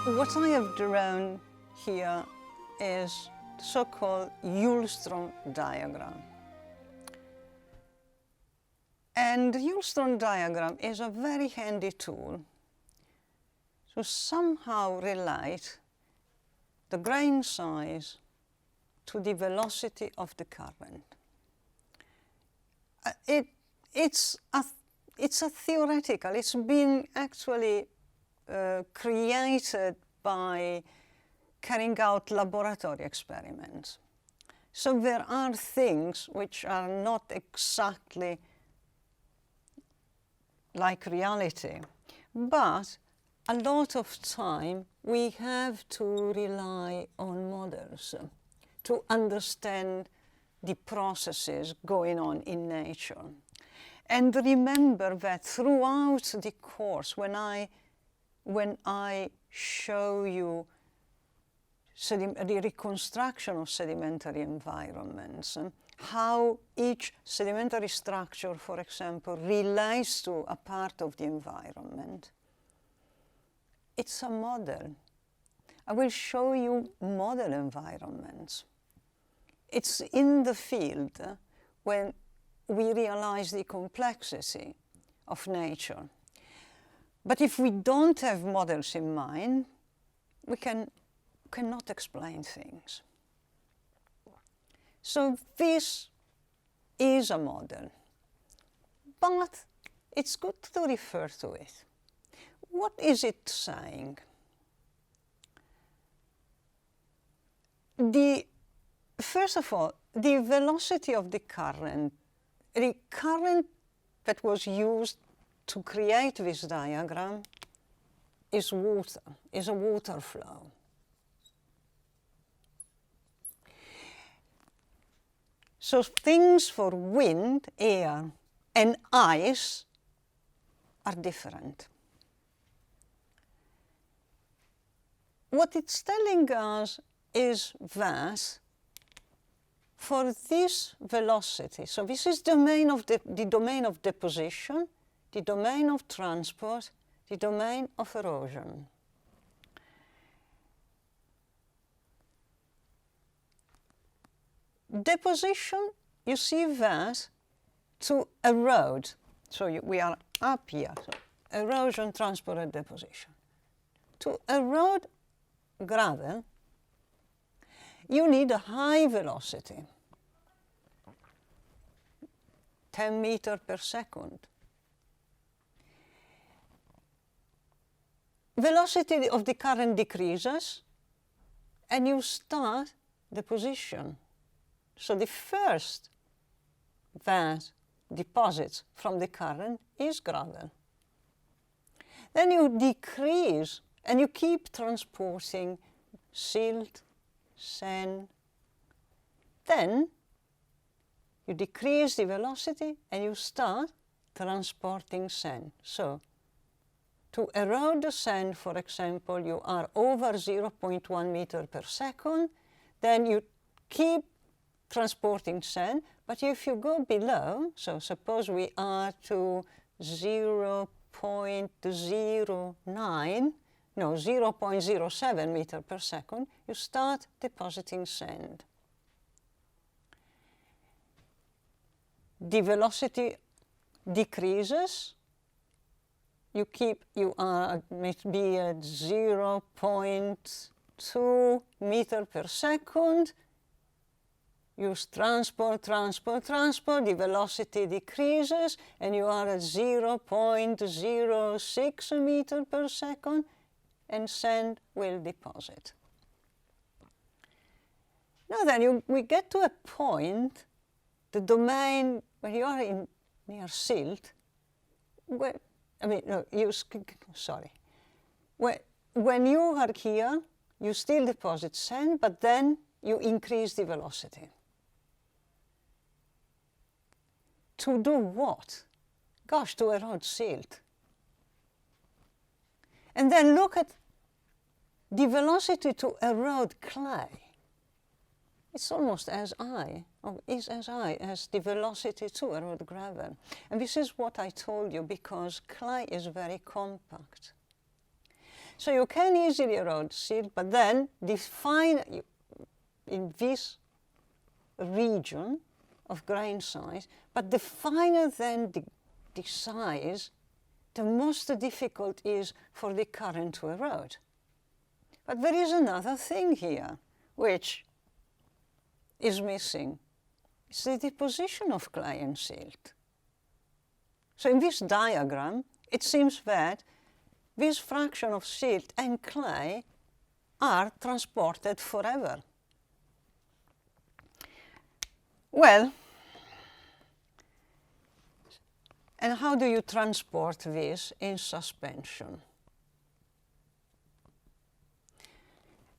What I have drawn here is the so-called Yulstrom diagram. And the Yulstrom diagram is a very handy tool to somehow relate the grain size to the velocity of the current. It's a theoretical, it's been actually created by carrying out laboratory experiments. So there are things which are not exactly like reality, but a lot of time we have to rely on models to understand the processes going on in nature. And remember that throughout the course, when I show you the reconstruction of sedimentary environments, how each sedimentary structure, for example, relates to a part of the environment, it's a model. I will show you model environments. It's in the field when we realize the complexity of nature. But if we don't have models in mind, we cannot explain things. So this is a model, but it's good to refer to it. What is it saying? First of all, the velocity of the current that was used to create this diagram is water, is a water flow. So things for wind, air, and ice are different. What it's telling us is that for this velocity, so this is the domain of deposition, the domain of transport, the domain of erosion. Deposition, you see that to erode, so we are up here, so erosion, transport, and deposition. To erode gravel, you need a high velocity, 10 meters per second. Velocity of the current decreases, and you start deposition. So the first that deposits from the current is gravel. Then you decrease, and you keep transporting silt, sand. Then you decrease the velocity, and you start transporting sand. So to erode the sand, for example, you are over 0.1 meter per second. Then you keep transporting sand, but if you go below, so suppose we are to 0.07 meter per second, you start depositing sand. The velocity decreases. You are maybe at 0.2 meter per second. You transport, the velocity decreases, and you are at 0.06 meter per second, and sand will deposit. Now then, we get to a point, the domain, when you are near silt, when you are here, you still deposit sand, but then you increase the velocity. To do what? Gosh, to erode silt. And then look at the velocity to erode clay. It's almost as high, or is as high as the velocity to erode gravel. And this is what I told you, because clay is very compact. So you can easily erode silt, but then define in this region of grain size, but the finer then the size, the most difficult is for the current to erode. But there is another thing here, which is missing. It's the deposition of clay and silt. So in this diagram, it seems that this fraction of silt and clay are transported forever. Well, and how do you transport this in suspension?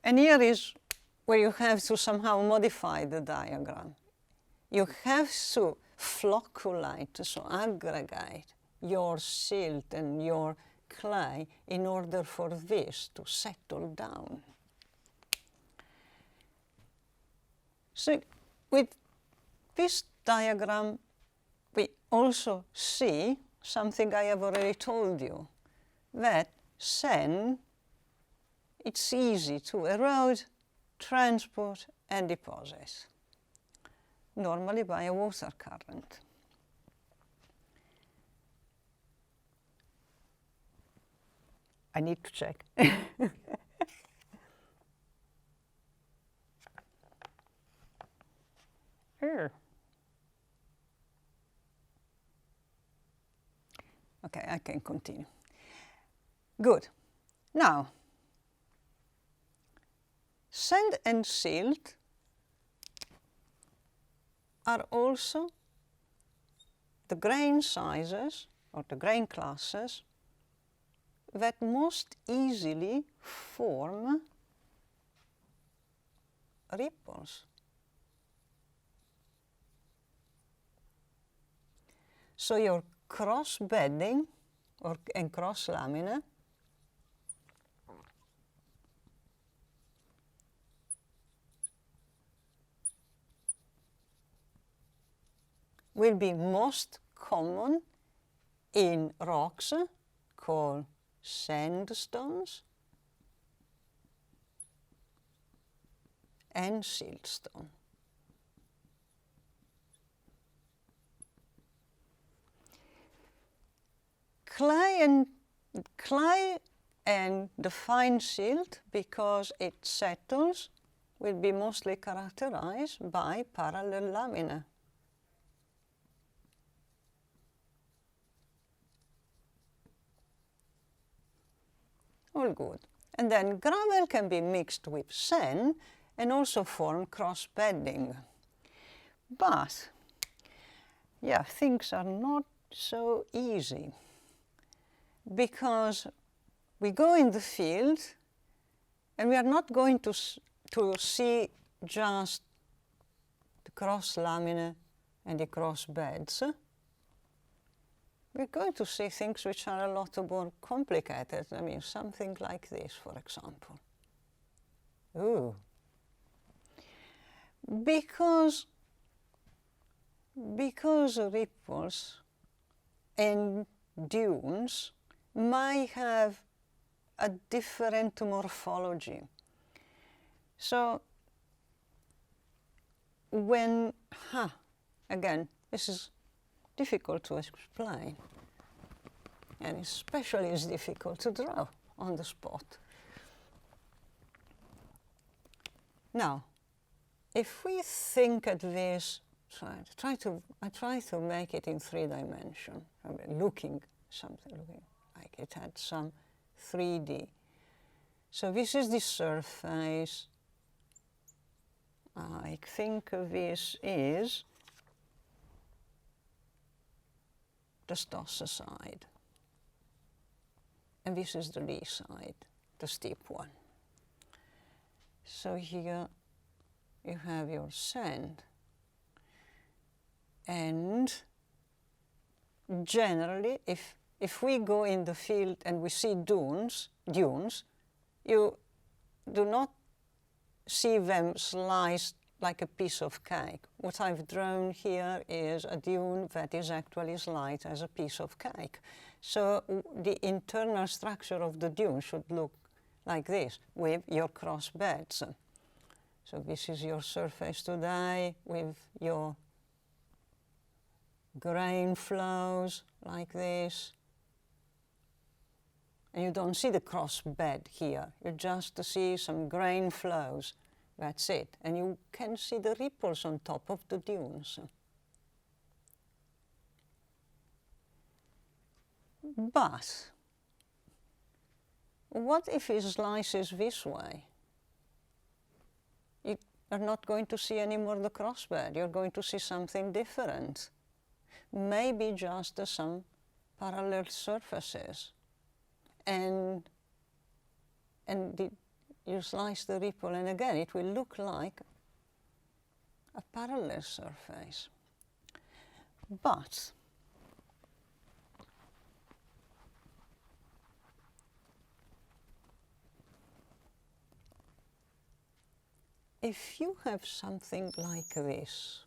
And here is where you have to somehow modify the diagram. You have to flocculate, so aggregate your silt and your clay in order for this to settle down. So with this diagram, we also see something I have already told you, that sand, it's easy to erode, transport, and deposit, normally by a water current. I need to check. Here. Okay, I can continue. Good. Now, sand and silt are also the grain sizes or the grain classes that most easily form ripples. So your cross bedding and cross lamina will be most common in rocks called sandstones and siltstone. Clay and the fine silt, because it settles, will be mostly characterized by parallel lamina. All good. And then gravel can be mixed with sand and also form cross bedding. But, yeah, things are not so easy, because we go in the field and we are not going to see just the cross lamina and the cross beds. We're going to see things which are a lot more complicated. I mean, something like this, for example. Ooh. Because ripples and dunes might have a different morphology. So when, again, this is difficult to explain, and especially it's difficult to draw on the spot. Now, if we think at this, I try to make it in 3 dimensions. I mean, looking like it had some 3D. So this is the surface. I think this is the Stoss side. And this is the lee side, the steep one. So here you have your sand. And generally, if we go in the field and we see dunes, you do not see them sliced like a piece of cake. What I've drawn here is a dune that is actually sliced as a piece of cake. So the internal structure of the dune should look like this, with your cross beds. So this is your surface today with your grain flows like this. And you don't see the cross bed here. You just see some grain flows. That's it. And you can see the ripples on top of the dunes. But what if it slices this way? You're not going to see any more the crossbed. You're going to see something different. Maybe just some parallel surfaces. And you slice the ripple, and again, it will look like a parallel surface. But if you have something like this,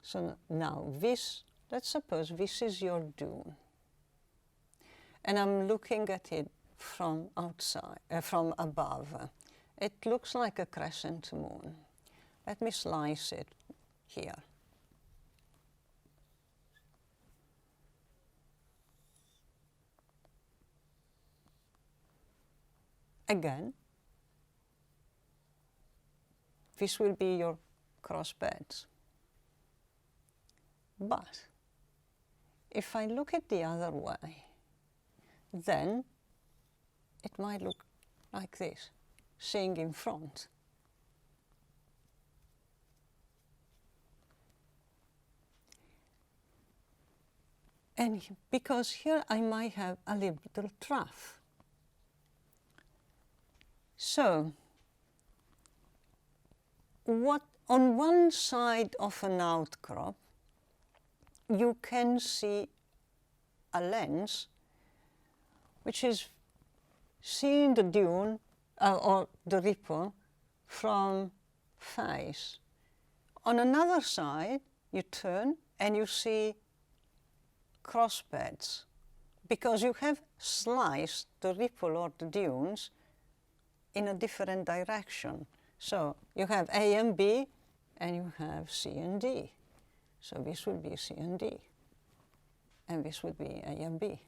so now this, let's suppose this is your dune, and I'm looking at it from outside, from above. It looks like a crescent moon. Let me slice it here. Again, this will be your cross beds. But if I look at the other way, then it might look like this, seeing in front. And because here I might have a little trough. So, what on one side of an outcrop, you can see a lens which is seeing the dune or the ripple from face. On another side, you turn and you see crossbeds because you have sliced the ripple or the dunes in a different direction. So you have A and B, and you have C and D. So this would be C and D, and this would be A and B.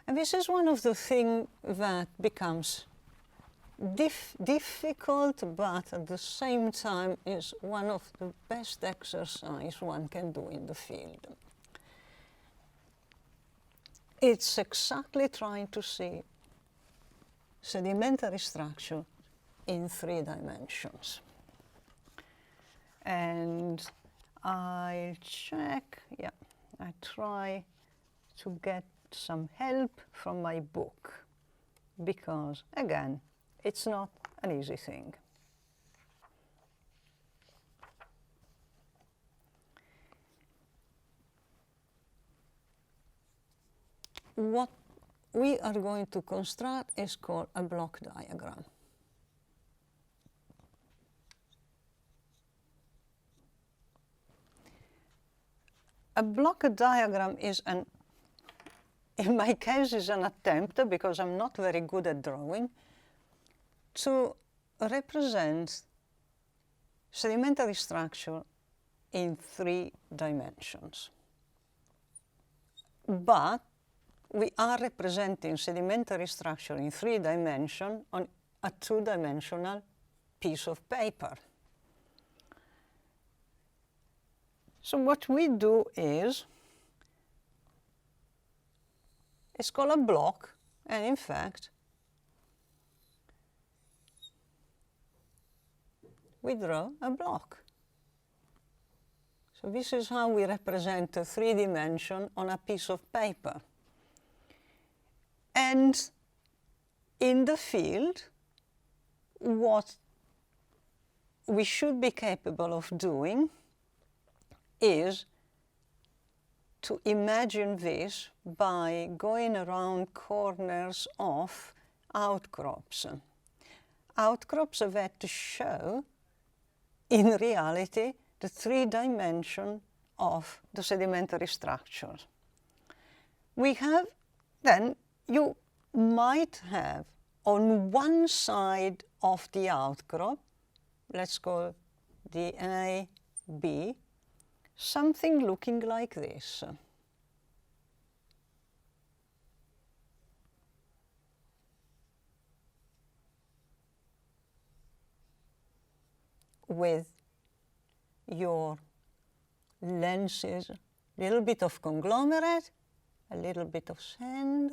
And this is one of the things that becomes difficult, but at the same time is one of the best exercise one can do in the field. It's exactly trying to see sedimentary structure in 3 dimensions. And I check, yeah, I try to get some help from my book because, again, it's not an easy thing. What we are going to construct is called a block diagram. A block diagram is in my case, is an attempt, because I'm not very good at drawing, to represent sedimentary structure in 3 dimensions. But we are representing sedimentary structure in 3 dimensions on a 2-dimensional piece of paper. So what we do is, it's called a block, and in fact, we draw a block. So this is how we represent a 3 dimension on a piece of paper. And in the field, what we should be capable of doing is to imagine this by going around corners of outcrops. Outcrops that show, in reality, the 3 dimensions of the sedimentary structures. We have, then you might have on one side of the outcrop, let's call the A, B, something looking like this. With your lenses, a little bit of conglomerate, a little bit of sand,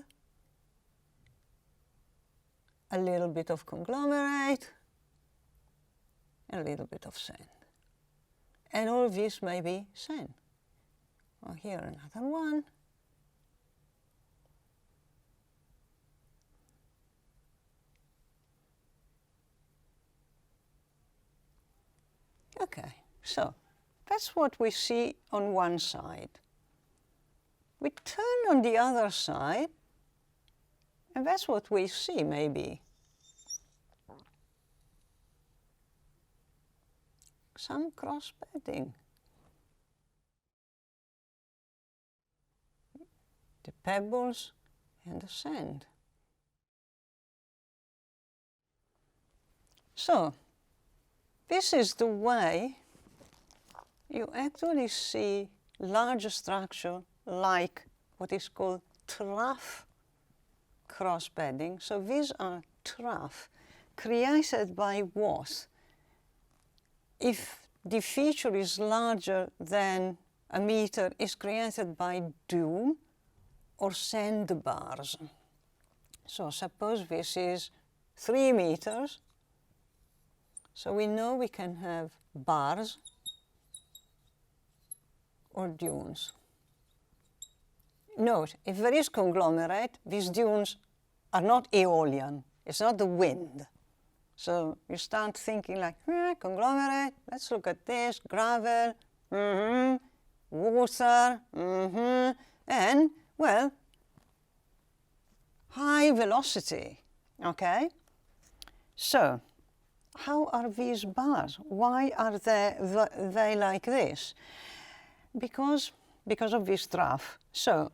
a little bit of conglomerate, and a little bit of sand. And all this may be sand. Oh, here another one. Okay, so that's what we see on one side. We turn on the other side, and that's what we see maybe. Some cross-bedding. The pebbles and the sand. So, this is the way you actually see larger structure like what is called trough cross-bedding. So these are trough created by what? If the feature is larger than a meter, is created by dune or sandbars. So suppose this is 3 meters. So we know we can have bars or dunes. Note, if there is conglomerate, these dunes are not aeolian. It's not the wind. So you start thinking like, conglomerate, let's look at this, gravel, water, and, well, high velocity, okay? So, how are these bars? Why are they like this? Because of this trough. So,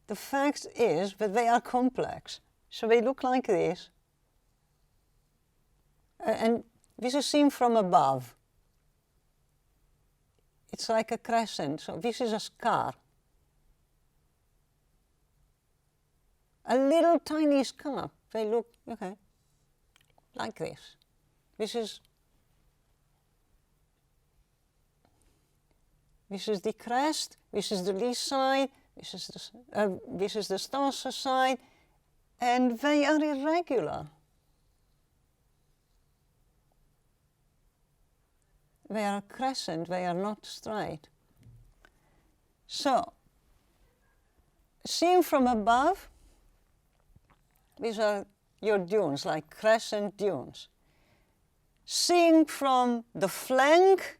the fact is that they are complex. So they look like this. And this is seen from above. It's like a crescent. So this is a scar. A little tiny scar. They look, okay, like this. This is the crest, this is the lee side, this is the starter side, and they are irregular. They are crescent, they are not straight. So, seen from above, these are your dunes, like crescent dunes. Seen from the flank,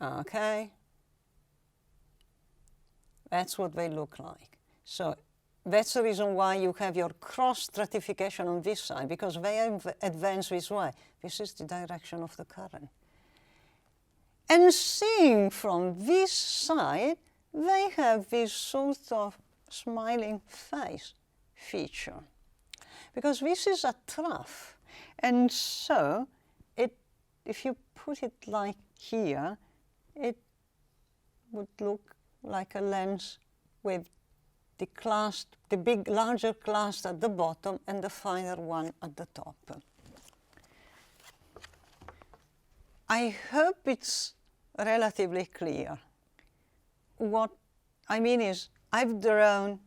okay, that's what they look like. So that's the reason why you have your cross stratification on this side, because they advance this way. This is the direction of the current. And seeing from this side, they have this sort of smiling face feature. Because this is a trough. And so, if you put it like here, it would look like a lens with the big, larger clast at the bottom and the finer one at the top. I hope it's relatively clear. What I mean is, I've drawn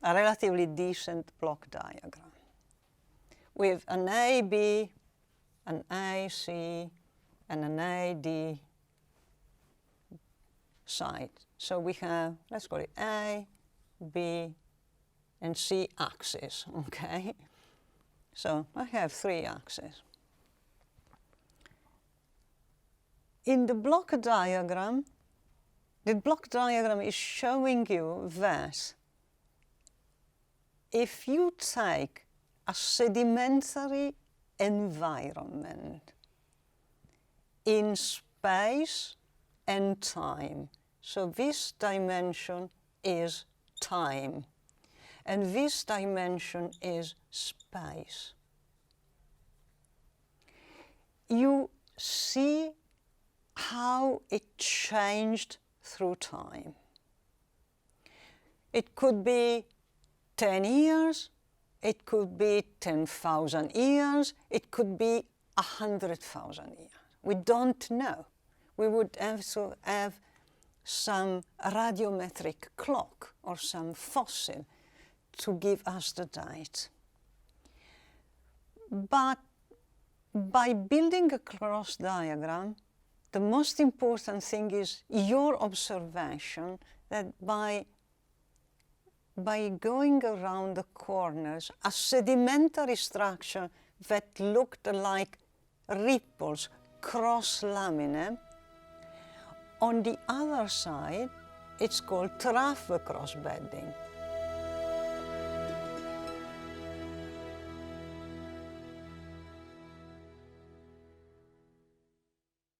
a relatively decent block diagram with an AB, an AC, and an AD side. So we have, let's call it A, B, and C axis, okay? So I have 3 axes. In the block diagram is showing you that if you take a sedimentary environment in space and time. So this dimension is time, and this dimension is space. You see how it changed through time. It could be 10 years, it could be 10,000 years, it could be 100,000 years. We don't know. We would have to have some radiometric clock or some fossil to give us the date. But by building a cross diagram, the most important thing is your observation that by going around the corners, a sedimentary structure that looked like ripples cross laminae. On the other side, it's called trough cross bedding.